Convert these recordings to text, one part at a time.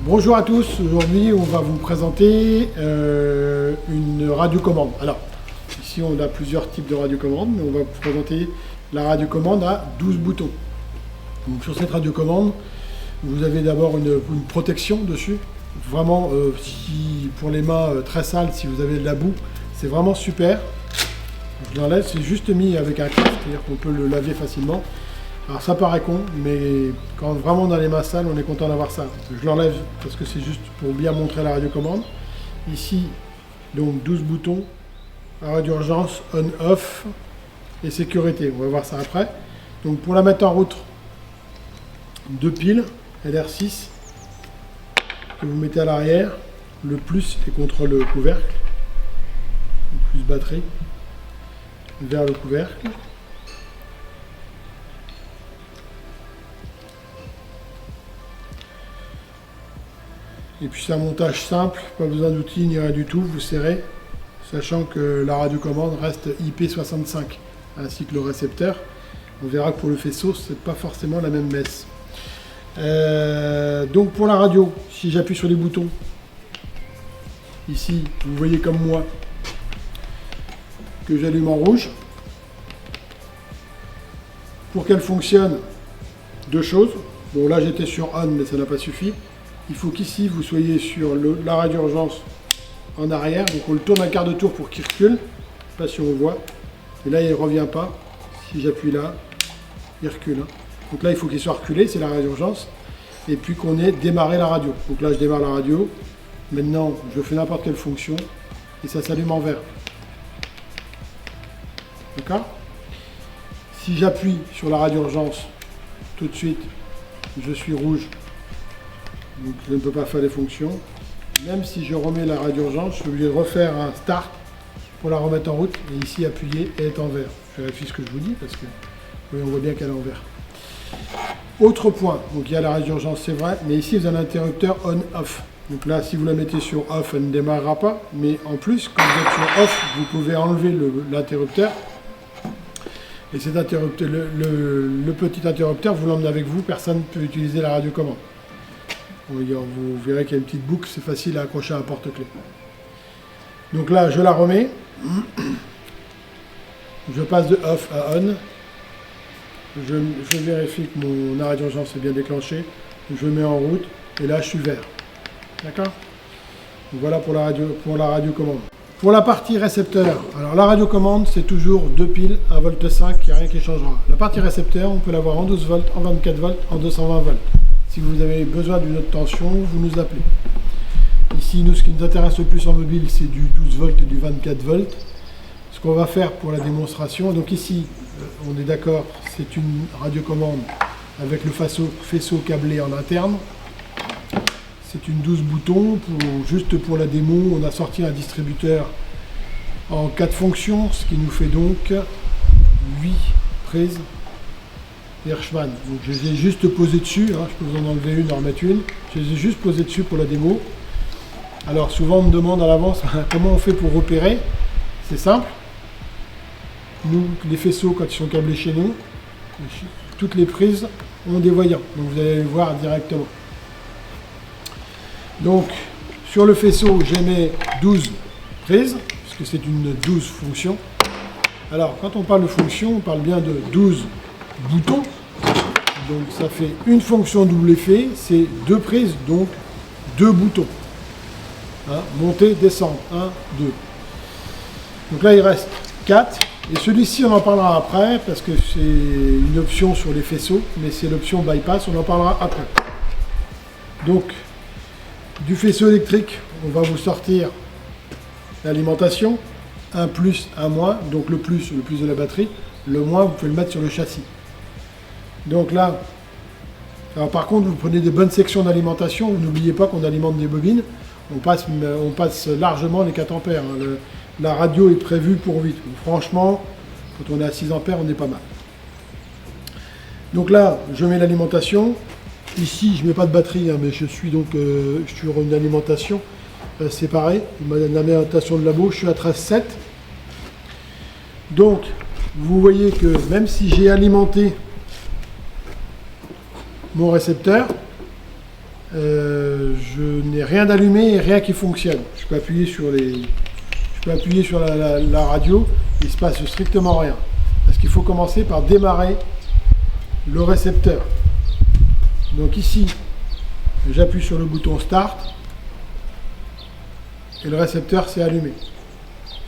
Bonjour à tous, aujourd'hui on va vous présenter une radiocommande. Alors, ici on a plusieurs types de radiocommande, mais on va vous présenter la radiocommande à 12 boutons. Donc sur cette radiocommande, vous avez d'abord une protection dessus. Vraiment, si, pour les mains très sales, si vous avez de la boue, c'est vraiment super. Je l'enlève, c'est juste mis avec un casque, c'est-à-dire qu'on peut le laver facilement. Alors ça paraît con, mais quand vraiment on a les mains sales, on est content d'avoir ça. Je l'enlève parce que c'est juste pour bien montrer la radiocommande. Ici, donc 12 boutons, arrêt d'urgence, on-off et sécurité. On va voir ça après. Donc pour la mettre en route, 2 piles, LR6, que vous mettez à l'arrière. Le plus est contre le couvercle, le plus batterie, vers le couvercle. Et puis c'est un montage simple, pas besoin d'outils ni rien du tout, vous serrez, sachant que la radiocommande reste IP65, ainsi que le récepteur. On verra que pour le faisceau, c'est pas forcément la même messe. Donc pour la radio, si j'appuie sur les boutons, ici, vous voyez comme moi, que j'allume en rouge. Pour qu'elle fonctionne, deux choses. Bon là j'étais sur on, mais ça n'a pas suffi. Il faut qu'ici vous soyez sur l'arrêt d'urgence en arrière, donc on le tourne un quart de tour pour qu'il recule. Je ne sais pas si on voit. Et là il ne revient pas. Si j'appuie là, il recule. Donc là il faut qu'il soit reculé, c'est l'arrêt d'urgence. Et puis qu'on ait démarré la radio. Donc là je démarre la radio. Maintenant je fais n'importe quelle fonction et ça s'allume en vert. D'accord? Si j'appuie sur l'arrêt d'urgence, tout de suite je suis rouge. Donc je ne peux pas faire les fonctions. Même si je remets la radio d'urgence, je suis obligé de refaire un start pour la remettre en route. Et ici, appuyer et être en vert. Je vérifie ce que je vous dis parce que oui, on voit bien qu'elle est en vert. Autre point, donc il y a la radio d'urgence, c'est vrai, mais ici vous avez un interrupteur on-off. Donc là, si vous la mettez sur off, elle ne démarrera pas. Mais en plus, quand vous êtes sur off, vous pouvez enlever l'interrupteur. Et cet interrupteur, le petit interrupteur, vous l'emmenez avec vous, personne ne peut utiliser la radiocommande. Vous verrez qu'il y a une petite boucle, c'est facile à accrocher à un porte-clés. Donc là, je la remets. Je passe de off à on. Je vérifie que mon arrêt d'urgence est bien déclenché. Je mets en route et là, je suis vert. D'accord? Voilà pour la radiocommande. Pour la partie récepteur, alors la radiocommande, c'est toujours 2 piles, 1,5 volt, il n'y a rien qui changera. La partie récepteur, on peut l'avoir en 12 volts, en 24 volts, en 220 volts. Si vous avez besoin d'une autre tension, vous nous appelez. Ici, nous, ce qui nous intéresse le plus en mobile, c'est du 12 volts et du 24 volts. Ce qu'on va faire pour la démonstration, donc ici, on est d'accord, c'est une radiocommande avec le faisceau câblé en interne. C'est une 12 boutons. Juste pour la démo, on a sorti un distributeur en 4 fonctions, ce qui nous fait donc 8 prises. Hirschmann. Donc je les ai juste posées dessus, je peux vous en enlever une, en remettre une. Je les ai juste posées dessus pour la démo. Alors souvent on me demande à l'avance comment on fait pour repérer. C'est simple. Nous, les faisceaux, quand ils sont câblés chez nous, toutes les prises ont des voyants. Donc vous allez les voir directement. Donc sur le faisceau, j'ai mis 12 prises, puisque c'est une 12 fonction. Alors quand on parle de fonction, on parle bien de 12 boutons. Donc ça fait une fonction double effet, c'est 2 prises, donc 2 boutons. Monter, descendre, 1, 2. Donc là il reste 4. Et celui-ci on en parlera après, parce que c'est une option sur les faisceaux, mais c'est l'option bypass, on en parlera après. Donc du faisceau électrique, on va vous sortir l'alimentation, un plus, un moins, donc le plus de la batterie, le moins vous pouvez le mettre sur le châssis. Donc là, alors par contre, vous prenez des bonnes sections d'alimentation. N'oubliez pas qu'on alimente des bobines. On passe largement les 4 ampères. La radio est prévue pour 8. Donc, franchement, quand on est à 6 ampères, on est pas mal. Donc là, je mets l'alimentation. Ici, je ne mets pas de batterie, mais je suis donc sur une alimentation séparée. Une alimentation de labo, je suis à 13,7. Donc, vous voyez que même si j'ai alimenté mon récepteur, je n'ai rien d'allumé et rien qui fonctionne. Je peux appuyer sur la radio, il ne se passe strictement rien. Parce qu'il faut commencer par démarrer le récepteur. Donc ici, j'appuie sur le bouton Start et le récepteur s'est allumé.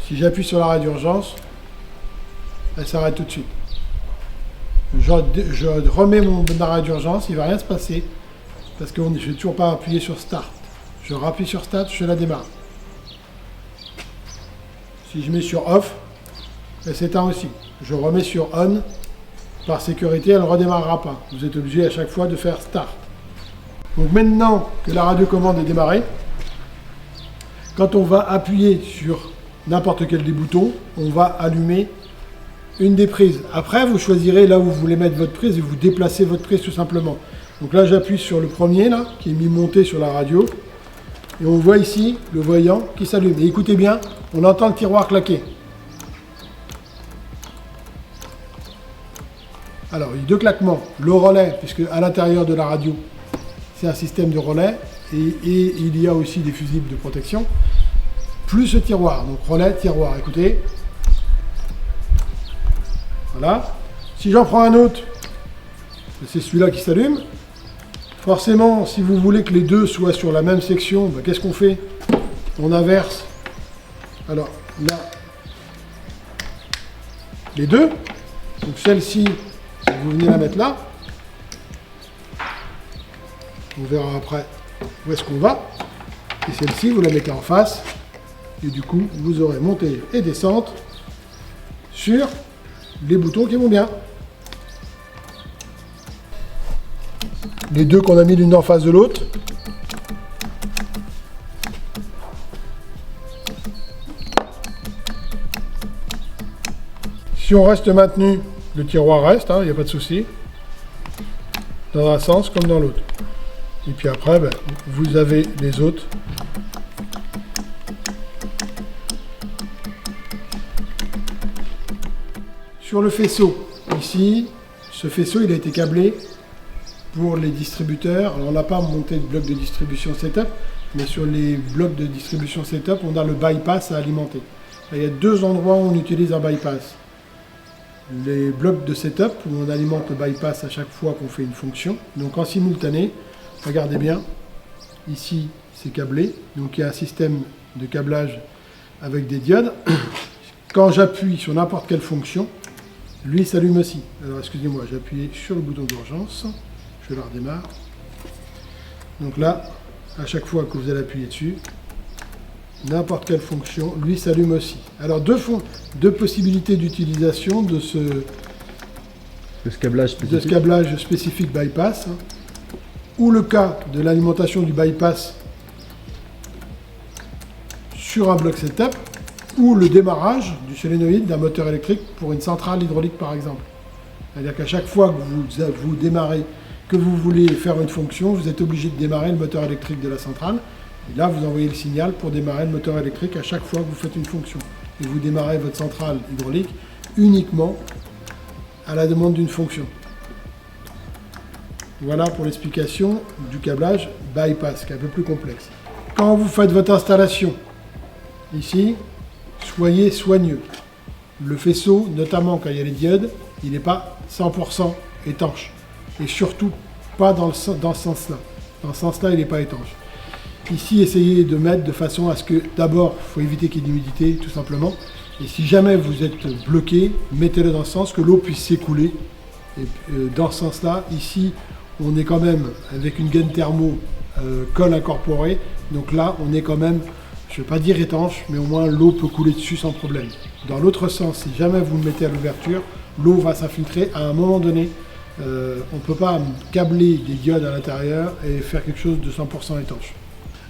Si j'appuie sur l'arrêt d'urgence, elle s'arrête tout de suite. Je remets mon arrêt d'urgence, il ne va rien se passer parce que je n'ai toujours pas appuyé sur Start. Je rappuie sur Start, je la démarre. Si je mets sur Off, elle s'éteint aussi. Je remets sur On. Par sécurité, elle ne redémarrera pas. Vous êtes obligé à chaque fois de faire Start. Donc maintenant que la radiocommande est démarrée, quand on va appuyer sur n'importe quel des boutons, on va allumer une des prises. Après, vous choisirez là où vous voulez mettre votre prise et vous déplacez votre prise tout simplement. Donc là, j'appuie sur le premier, là, qui est mis monté sur la radio. Et on voit ici le voyant qui s'allume. Et écoutez bien, on entend le tiroir claquer. Alors, il y a deux claquements. Le relais, puisque à l'intérieur de la radio, c'est un système de relais. Et il y a aussi des fusibles de protection. Plus ce tiroir. Donc, relais, tiroir. Écoutez. Voilà. Si j'en prends un autre, c'est celui-là qui s'allume. Forcément, si vous voulez que les deux soient sur la même section, ben, qu'est-ce qu'on fait? On inverse. Alors, là, les deux. Donc, celle-ci, vous venez la mettre là. On verra après où est-ce qu'on va. Et celle-ci, vous la mettez en face. Et du coup, vous aurez montée et descente sur les boutons qui vont bien. Les deux qu'on a mis l'une en face de l'autre. Si on reste maintenu, le tiroir reste, il n'y a pas de souci. Dans un sens comme dans l'autre. Et puis après, ben, vous avez les autres. Sur le faisceau, ici, ce faisceau il a été câblé pour les distributeurs. Alors on n'a pas monté de bloc de distribution setup, mais sur les blocs de distribution setup, on a le bypass à alimenter. Là, il y a deux endroits où on utilise un bypass. Les blocs de setup, où on alimente le bypass à chaque fois qu'on fait une fonction. Donc en simultané, regardez bien, ici c'est câblé, donc il y a un système de câblage avec des diodes. Quand j'appuie sur n'importe quelle fonction, lui s'allume aussi. Alors excusez-moi, j'ai appuyé sur le bouton d'urgence, je la redémarre. Donc là, à chaque fois que vous allez appuyer dessus, n'importe quelle fonction, lui s'allume aussi. Alors deux possibilités d'utilisation de ce câblage spécifique bypass, ou le cas de l'alimentation du bypass sur un bloc setup, ou le démarrage du solénoïde d'un moteur électrique pour une centrale hydraulique par exemple. C'est-à-dire qu'à chaque fois que vous démarrez, que vous voulez faire une fonction, vous êtes obligé de démarrer le moteur électrique de la centrale. Et là, vous envoyez le signal pour démarrer le moteur électrique à chaque fois que vous faites une fonction. Et vous démarrez votre centrale hydraulique uniquement à la demande d'une fonction. Voilà pour l'explication du câblage bypass, qui est un peu plus complexe. Quand vous faites votre installation, ici, soyez soigneux. Le faisceau, notamment quand il y a les diodes, il n'est pas 100% étanche. Et surtout, pas dans ce sens-là. Dans ce sens-là, il n'est pas étanche. Ici, essayez de mettre de façon à ce que, d'abord, il faut éviter qu'il y ait d'humidité, tout simplement. Et si jamais vous êtes bloqué, mettez-le dans ce sens, que l'eau puisse s'écouler. Et dans ce sens-là, ici, on est quand même avec une gaine thermo colle incorporée. Donc là, on est quand même, je ne vais pas dire étanche, mais au moins l'eau peut couler dessus sans problème. Dans l'autre sens, si jamais vous le mettez à l'ouverture, l'eau va s'infiltrer à un moment donné. On ne peut pas câbler des diodes à l'intérieur et faire quelque chose de 100% étanche.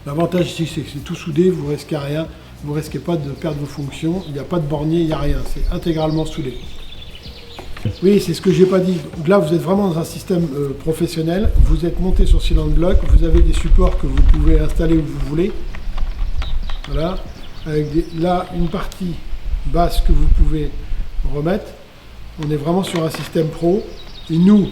L'avantage ici, c'est que c'est tout soudé, vous ne risquez rien, vous ne risquez pas de perdre vos fonctions, il n'y a pas de bornier, il n'y a rien, c'est intégralement soudé. Oui, c'est ce que je n'ai pas dit. Donc là, vous êtes vraiment dans un système professionnel, vous êtes monté sur Cylinder Block, vous avez des supports que vous pouvez installer où vous voulez. Voilà, avec là, une partie basse que vous pouvez remettre. On est vraiment sur un système pro. Et nous,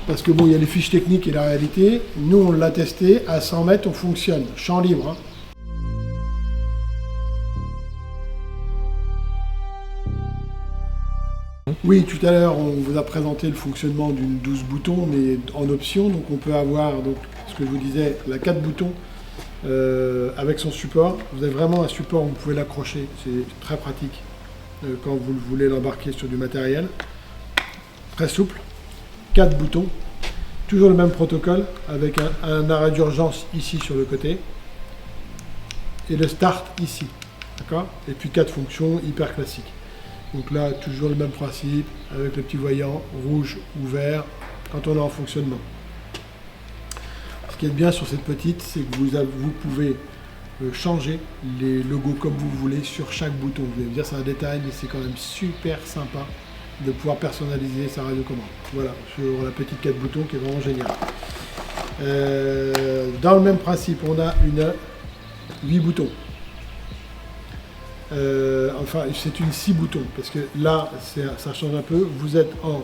parce que bon, il y a les fiches techniques et la réalité. Nous, on l'a testé, à 100 mètres, on fonctionne, champ libre. Hein. Oui, tout à l'heure, on vous a présenté le fonctionnement d'une 12 boutons, mais en option. Donc on peut avoir, donc, ce que je vous disais, la 4 boutons avec son support. Vous avez vraiment un support où vous pouvez l'accrocher. C'est très pratique quand vous voulez l'embarquer sur du matériel. Très souple. 4 boutons. Toujours le même protocole avec un arrêt d'urgence ici sur le côté. Et le start ici. D'accord ? Et puis 4 fonctions hyper classiques. Donc là, toujours le même principe, avec le petit voyant rouge ou vert, quand on est en fonctionnement. Ce qui est bien sur cette petite, c'est que vous pouvez changer les logos comme vous voulez sur chaque bouton. Vous allez me dire c'est un détail, mais c'est quand même super sympa de pouvoir personnaliser sa radiocommande. Voilà, sur la petite 4 boutons qui est vraiment géniale. Dans le même principe, on a une 8 boutons. Enfin, c'est une 6 boutons, parce que là, ça change un peu. Vous êtes en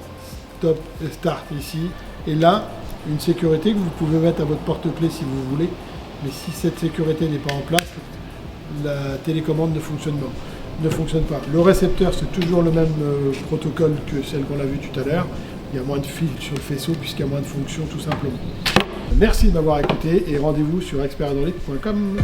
stop et start ici, et là, une sécurité que vous pouvez mettre à votre porte-clés si vous voulez. Mais si cette sécurité n'est pas en place, la télécommande ne fonctionne pas. Le récepteur, c'est toujours le même protocole que celle qu'on a vue tout à l'heure. Il y a moins de fils sur le faisceau, puisqu'il y a moins de fonctions, tout simplement. Merci de m'avoir écouté, et rendez-vous sur experthydraulique.com.